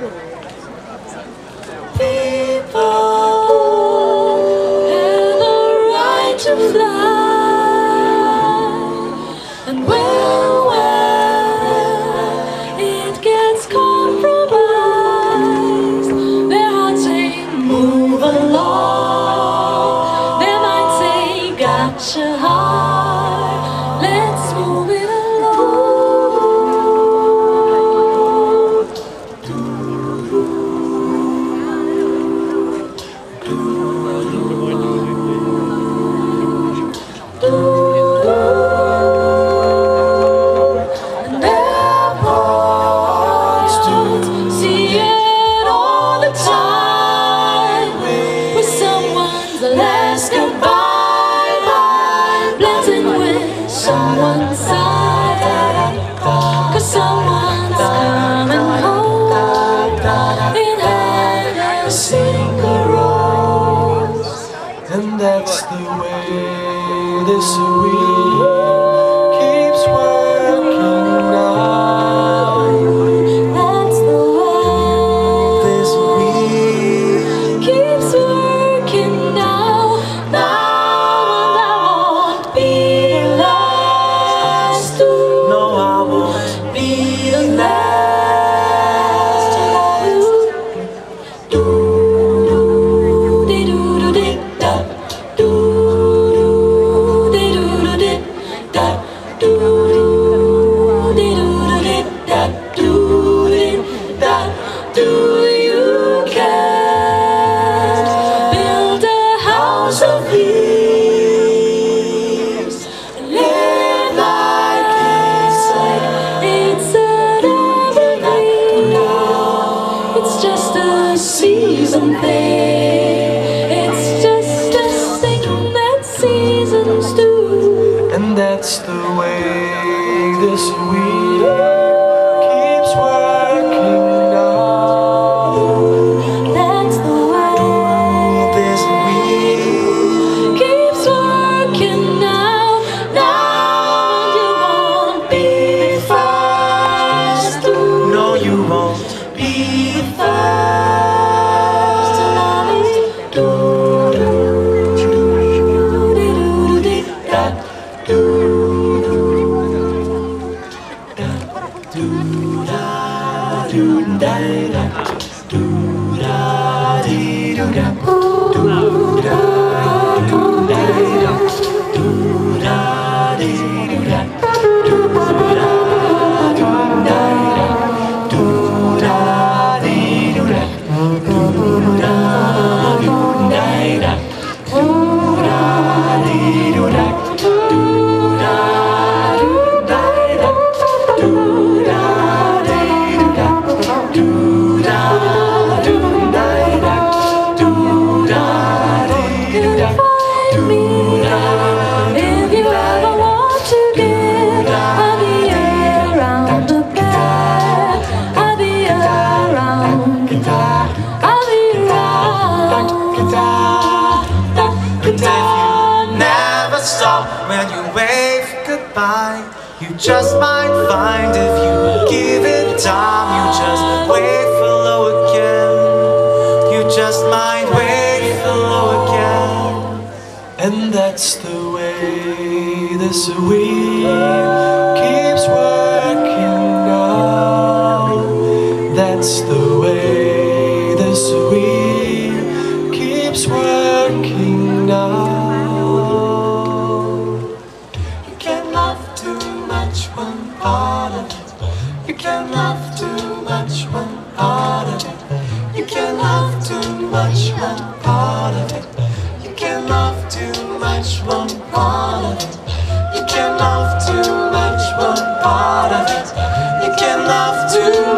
have a right to fly, and when it gets compromised, their hearts say move along. They might say gotcha high, let's move it along. And airports don't see it all the time, with someone's last goodbye, blending with someone's side, 'cause someone's coming home in hand a single rose. And that's the way this wheel keeps working now. That's the way This wheel keeps working now. Now and I won't be last. no, I won't Be the last. Do do de do do de da. Do de do do de da. Do de do do de da. Do de da. Do you care? Build a house of leaves and live like it's an evergreen. It's just a season thing. It's just a thing that seasons do. And that's the way this wheel keeps working now. That's the way This wheel keeps working now. Now and you won't be fast. no, you won't Be fast. Do do do do do da. Do do da. Do da do da da. Do da dee do da. Do da do da da. Do da dee do da. Do da do da da. Do da dee do da. Do da do da da. Do da dee do da. Do da do da da. Do da dee do da. Do da do da da. Do da dee do da. Do da. If you ever want to give, I'll be around the bend. I'll be around. I'll be around. And if you never stop when you wave goodbye, you just might find if you give it time, you just wait for low again. You just might wait for low again. And that's the way this wheel keeps working now. That's the way this wheel keeps working now. You can't love too much one part of it. You can't love too much one part of it. You can't love too much one part of it. You can't love too much one part of it. You can't love too much one part of it. You can't love too